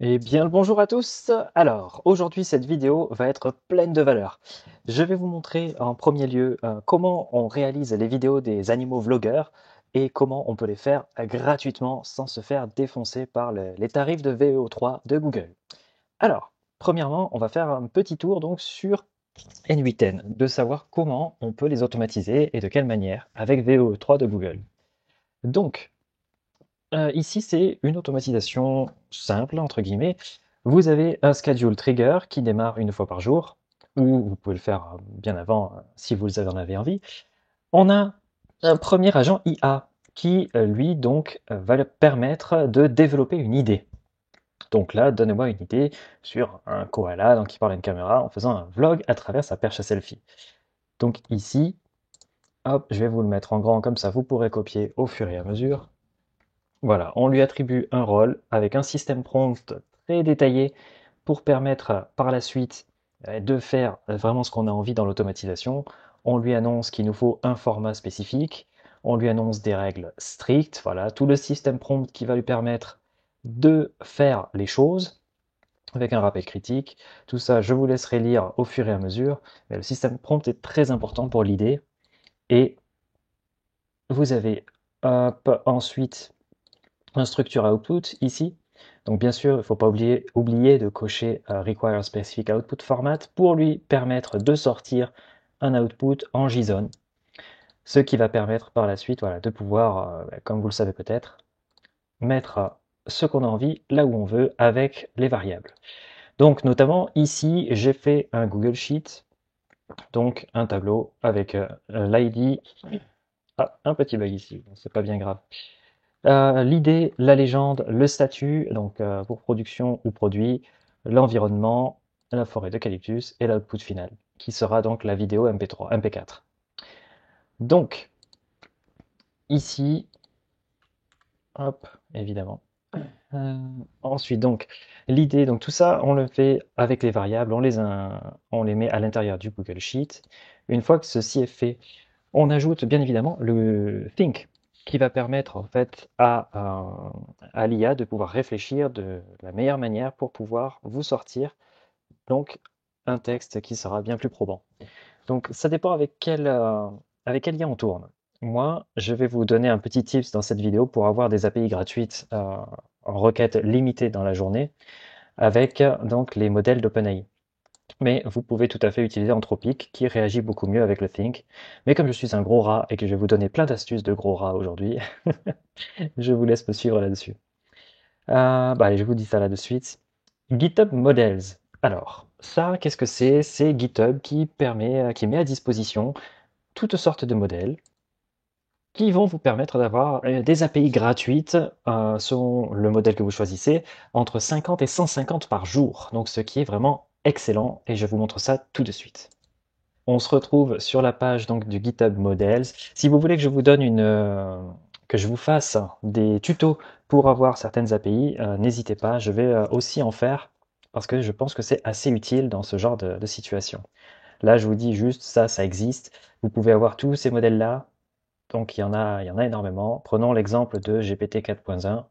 Eh bien, le bonjour à tous. Alors, aujourd'hui, cette vidéo va être pleine de valeur. Je vais vous montrer en premier lieu comment on réalise les vidéos des animaux vlogueurs et comment on peut les faire gratuitement sans se faire défoncer par les tarifs de VEO3 de Google. Alors, premièrement, on va faire un petit tour donc sur N8N, de savoir comment on peut les automatiser et de quelle manière avec VEO3 de Google. Donc, ici, c'est une automatisation simple, entre guillemets. Vous avez un schedule trigger qui démarre une fois par jour, ou vous pouvez le faire bien avant si vous en avez envie. On a un premier agent IA qui, lui, donc, va le permettre de développer une idée. Donc là, donnez-moi une idée sur un koala donc, qui parle à une caméra en faisant un vlog à travers sa perche à selfie. Donc ici, hop, je vais vous le mettre en grand comme ça, vous pourrez copier au fur et à mesure. Voilà, on lui attribue un rôle avec un système prompt très détaillé pour permettre par la suite de faire vraiment ce qu'on a envie dans l'automatisation. On lui annonce qu'il nous faut un format spécifique, on lui annonce des règles strictes, voilà, tout le système prompt qui va lui permettre de faire les choses avec un rappel critique. Tout ça, je vous laisserai lire au fur et à mesure, mais le système prompt est très important pour l'idée. Et vous avez ensuite un structure output ici. Donc bien sûr, il ne faut pas oublier de cocher require specific output format pour lui permettre de sortir un output en JSON, ce qui va permettre par la suite voilà, de pouvoir, comme vous le savez peut-être, mettre ce qu'on a envie là où on veut avec les variables. Donc notamment ici, j'ai fait un Google Sheet, donc un tableau avec l'ID. Ah, un petit bug ici, c'est pas bien grave. L'idée, la légende, le statut, donc pour production ou produit, l'environnement, la forêt d'eucalyptus et l'output final, qui sera donc la vidéo MP3, MP4. Donc, ici, hop, évidemment. Euh, ensuite, donc, l'idée, donc tout ça, on le fait avec les variables, on les met à l'intérieur du Google Sheet. Une fois que ceci est fait, on ajoute bien évidemment le think qui va permettre en fait à l'IA de pouvoir réfléchir de la meilleure manière pour pouvoir vous sortir donc un texte qui sera bien plus probant. Donc ça dépend avec quel lien on tourne. Moi, je vais vous donner un petit tips dans cette vidéo pour avoir des API gratuites en requête limitée dans la journée avec donc les modèles d'OpenAI. Mais vous pouvez tout à fait utiliser Anthropic qui réagit beaucoup mieux avec le Think. Mais comme je suis un gros rat et que je vais vous donner plein d'astuces de gros rat aujourd'hui, je vous laisse me suivre là-dessus. Bah allez, je vous dis ça là de suite. GitHub Models. Alors, ça, qu'est-ce que c'est? C'est GitHub qui met à disposition toutes sortes de modèles qui vont vous permettre d'avoir des API gratuites selon le modèle que vous choisissez, entre 50 et 150 par jour. Donc ce qui est vraiment excellent et je vous montre ça tout de suite. On se retrouve sur la page donc du GitHub Models. Si vous voulez que je vous donne que je vous fasse des tutos pour avoir certaines API, n'hésitez pas, je vais aussi en faire parce que je pense que c'est assez utile dans ce genre de situation. Là, je vous dis juste ça, ça existe. Vous pouvez avoir tous ces modèles-là. Donc il y en a énormément. Prenons l'exemple de GPT 4.1.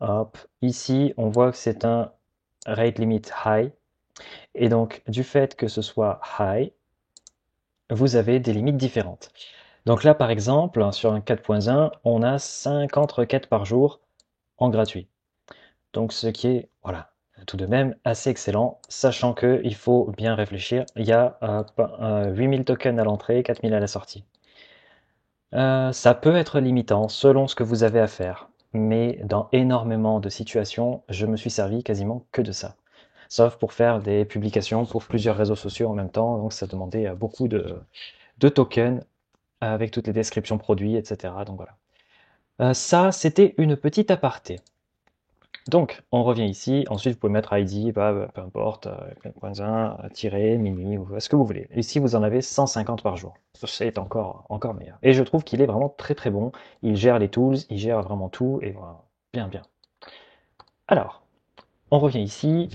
Hop, ici, on voit que c'est un rate limit high. Et donc, du fait que ce soit high, vous avez des limites différentes. Donc là, par exemple, sur un 4.1, on a 50 requêtes par jour en gratuit. Donc ce qui est, voilà, tout de même assez excellent, sachant qu'il faut bien réfléchir. Il y a 8000 tokens à l'entrée, 4000 à la sortie. Ça peut être limitant selon ce que vous avez à faire, mais dans énormément de situations, je me suis servi quasiment que de ça. Sauf pour faire des publications pour plusieurs réseaux sociaux en même temps, donc ça demandait beaucoup de tokens avec toutes les descriptions produits, etc. Donc voilà. Ça, c'était une petite aparté. Donc, on revient ici. Ensuite, vous pouvez mettre ID, bah, peu importe, 4.1, tiret, minuit, ou ce que vous voulez. Ici, vous en avez 150 par jour. C'est encore meilleur. Et je trouve qu'il est vraiment très très bon. Il gère les tools, il gère vraiment tout, et voilà, bien bien. Alors, on revient ici.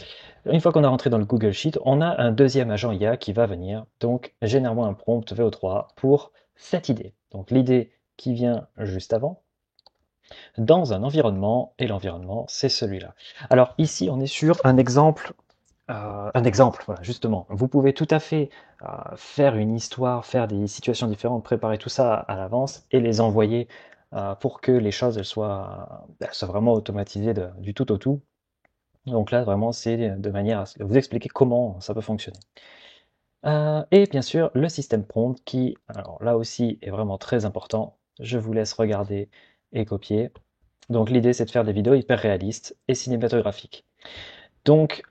Une fois qu'on a rentré dans le Google Sheet, on a un deuxième agent IA qui va venir. Donc, généralement un prompt VO3 pour cette idée. Donc, l'idée qui vient juste avant. dans un environnement, et l'environnement, c'est celui-là. Alors ici, on est sur un exemple, voilà, justement. Vous pouvez tout à fait faire une histoire, faire des situations différentes, préparer tout ça à l'avance et les envoyer pour que les choses elles soient vraiment automatisées du tout au tout. Donc là, vraiment, c'est de manière à vous expliquer comment ça peut fonctionner. Et bien sûr, le système prompt qui, alors là aussi, est vraiment très important. Je vous laisse regarder et copier. Donc l'idée, c'est de faire des vidéos hyper réalistes et cinématographiques. Donc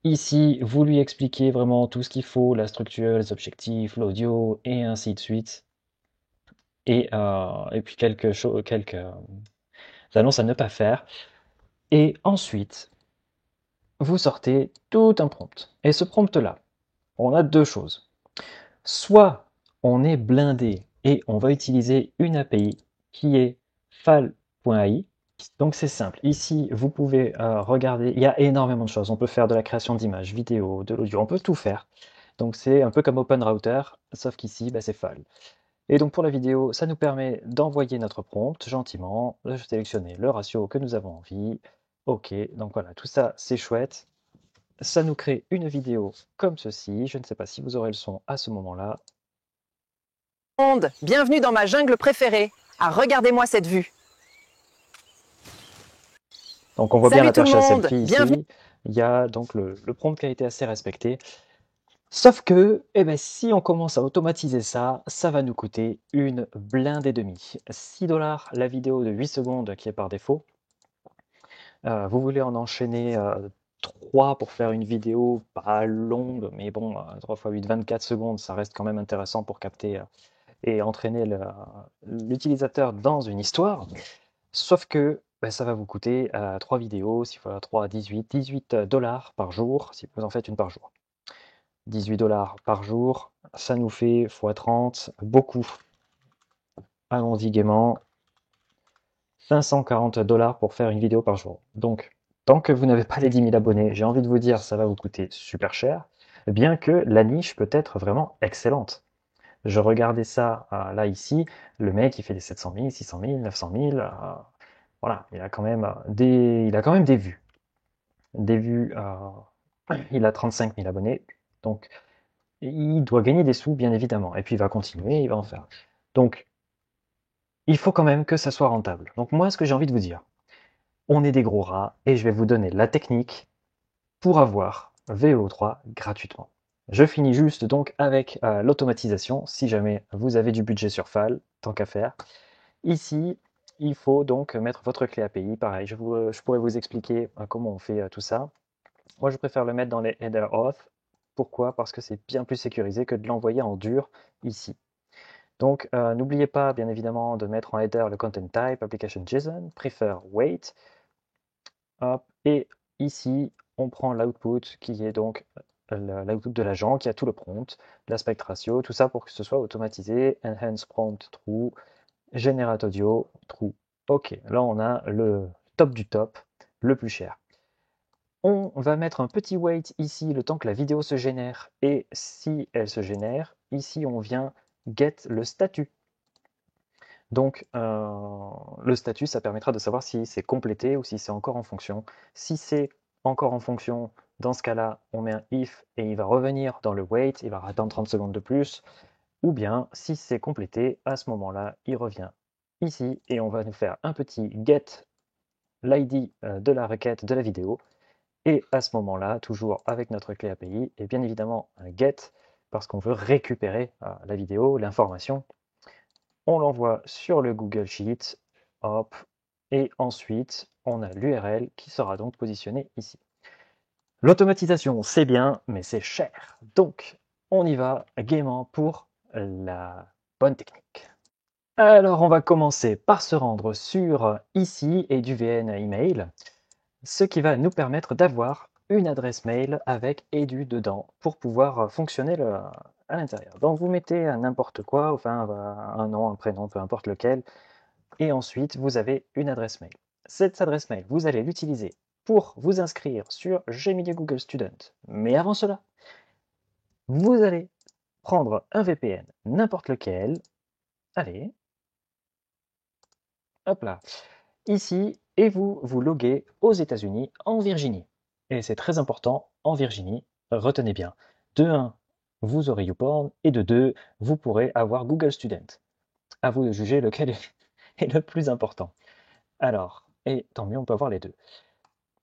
ici, vous lui expliquez vraiment tout ce qu'il faut, la structure, les objectifs, l'audio, et ainsi de suite. Et puis quelques annonces à ne pas faire. Et ensuite, vous sortez tout un prompt. Et ce prompt-là, on a deux choses. Soit on est blindé et on va utiliser une API qui est fal.ai. Donc c'est simple. Ici, vous pouvez regarder, il y a énormément de choses. On peut faire de la création d'images, vidéos, de l'audio, on peut tout faire. Donc c'est un peu comme OpenRouter, sauf qu'ici, bah, c'est fal. Et donc pour la vidéo, ça nous permet d'envoyer notre prompt gentiment, de sélectionner le ratio que nous avons envie. Ok, donc voilà, tout ça c'est chouette. Ça nous crée une vidéo comme ceci. Je ne sais pas si vous aurez le son à ce moment-là. Bienvenue dans ma jungle préférée. Ah, regardez-moi cette vue. Donc on voit bien Salut la tout le perche à monde, selfie bienvenue. ici. Il y a donc le prompt qui a été assez respecté. Sauf que, eh ben, si on commence à automatiser ça, ça va nous coûter une blinde et demie. 6 dollars la vidéo de 8 secondes qui est par défaut. Vous voulez en enchaîner 3 pour faire une vidéo pas longue, mais bon, 3 x 8, 24 secondes, ça reste quand même intéressant pour capter et entraîner l'utilisateur dans une histoire. Sauf que ben, ça va vous coûter 3 vidéos, 6 fois 3, 18 dollars par jour, si vous en faites une par jour. 18 dollars par jour, ça nous fait x 30, beaucoup. Allons-y gaiement. 540 dollars pour faire une vidéo par jour. Donc, tant que vous n'avez pas les 10 000 abonnés, j'ai envie de vous dire, ça va vous coûter super cher, bien que la niche peut être vraiment excellente. Je regardais ça là ici, le mec il fait des 700 000, 600 000, 900 000, voilà, il a quand même des vues. Des vues, il a 35 000 abonnés, donc il doit gagner des sous bien évidemment, et puis il va continuer, il va en faire. Donc il faut quand même que ça soit rentable. Donc moi ce que j'ai envie de vous dire, on est des gros rats et je vais vous donner la technique pour avoir VO3 gratuitement. Je finis juste donc avec l'automatisation, si jamais vous avez du budget sur FAL, tant qu'à faire. Ici, il faut donc mettre votre clé API, pareil, je pourrais vous expliquer comment on fait tout ça. Moi, je préfère le mettre dans les header auth. Pourquoi? Parce que c'est bien plus sécurisé que de l'envoyer en dur ici. Donc, n'oubliez pas, bien évidemment, de mettre en header le content type, application JSON, prefer wait. Hop, et ici, on prend l'output qui est donc l'output de l'agent qui a tout le prompt, l'aspect ratio, tout ça pour que ce soit automatisé. Enhance prompt true, generate audio true. Ok, là on a le top du top, le plus cher. On va mettre un petit wait ici le temps que la vidéo se génère et si elle se génère, ici on vient get le statut. Donc le statut, ça permettra de savoir si c'est complété ou si c'est encore en fonction. Si c'est encore en fonction, dans ce cas-là, on met un if et il va revenir dans le wait, il va attendre 30 secondes de plus. Ou bien, si c'est complété, à ce moment-là, il revient ici et on va nous faire un petit get l'ID de la requête de la vidéo. Et à ce moment-là, toujours avec notre clé API, et bien évidemment un get, parce qu'on veut récupérer la vidéo, l'information. On l'envoie sur le Google Sheet, hop, et ensuite on a l'URL qui sera donc positionnée ici. L'automatisation, c'est bien, mais c'est cher. Donc, on y va gaiement pour la bonne technique. Alors, on va commencer par se rendre sur ici et du VN email, ce qui va nous permettre d'avoir une adresse mail avec edu dedans pour pouvoir fonctionner à l'intérieur. Donc, vous mettez n'importe quoi, enfin un nom, un prénom, peu importe lequel, et ensuite vous avez une adresse mail. Cette adresse mail, vous allez l'utiliser pour vous inscrire sur Gmidia Google Student. Mais avant cela, vous allez prendre un VPN, n'importe lequel. Allez, hop là. ici et vous vous loguez aux États-Unis en Virginie. Et c'est très important, en Virginie, retenez bien, de 1, vous aurez YouPorn, et de 2, vous pourrez avoir Google Student. À vous de juger lequel est le plus important. Alors, et tant mieux, on peut avoir les deux.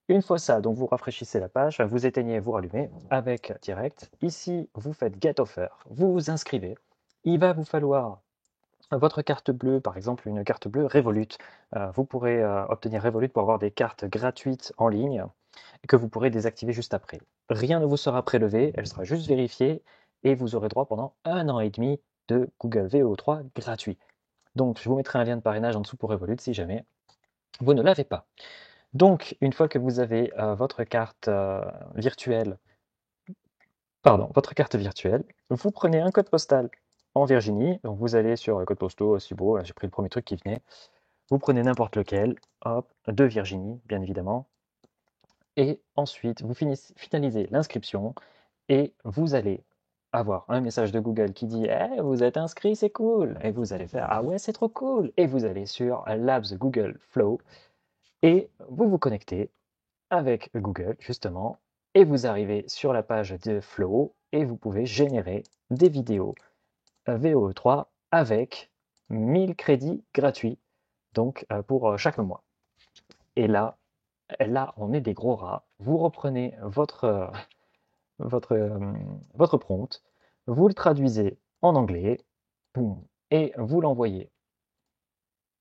Une fois ça, donc vous rafraîchissez la page, vous éteignez, vous rallumez avec direct. Ici, vous faites Get Offer, vous vous inscrivez. Il va vous falloir votre carte bleue, par exemple une carte bleue Revolut. Vous pourrez obtenir Revolut pour avoir des cartes gratuites en ligne que vous pourrez désactiver juste après. Rien ne vous sera prélevé, elle sera juste vérifiée et vous aurez droit pendant 1 an et demi de Google VO3 gratuit. Donc je vous mettrai un lien de parrainage en dessous pour Revolut si jamais vous ne l'avez pas. Donc une fois que vous avez votre carte virtuelle, vous prenez un code postal en Virginie, donc vous allez sur code postaux, Cibo, j'ai pris le premier truc qui venait, vous prenez n'importe lequel, hop, de Virginie, bien évidemment, et ensuite vous finalisez l'inscription et vous allez avoir un message de Google qui dit hey, vous êtes inscrit, c'est cool, et vous allez faire ah ouais, c'est trop cool, et vous allez sur Labs Google Flow et vous vous connectez avec Google justement, et vous arrivez sur la page de Flow et vous pouvez générer des vidéos VO3 avec 1000 crédits gratuits donc pour chaque mois. Et là, on est des gros rats. Vous reprenez votre prompt, vous le traduisez en anglais, boum, et vous l'envoyez.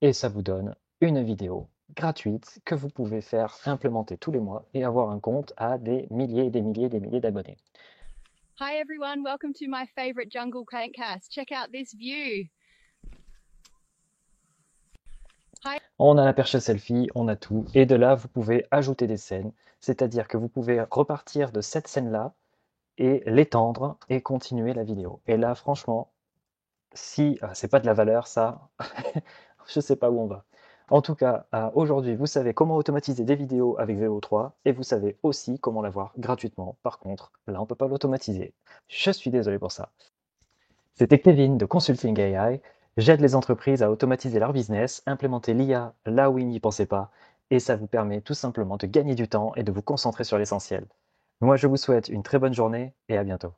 Et ça vous donne une vidéo gratuite que vous pouvez faire implémenter tous les mois et avoir un compte à des milliers et des milliers et des milliers d'abonnés. Hi everyone, welcome to my favorite jungle cast. Check out this view. On a la perche à selfie, on a tout, et de là vous pouvez ajouter des scènes, c'est-à-dire que vous pouvez repartir de cette scène-là et l'étendre et continuer la vidéo. Et là franchement, si c'est pas de la valeur ça, je sais pas où on va. En tout cas, aujourd'hui, vous savez comment automatiser des vidéos avec VO3 et vous savez aussi comment l'avoir gratuitement. Par contre, là, on peut pas l'automatiser. Je suis désolé pour ça. C'était Kevin de Consulting AI. J'aide les entreprises à automatiser leur business, implémenter l'IA là où ils n'y pensaient pas, et ça vous permet tout simplement de gagner du temps et de vous concentrer sur l'essentiel. Moi, je vous souhaite une très bonne journée et à bientôt.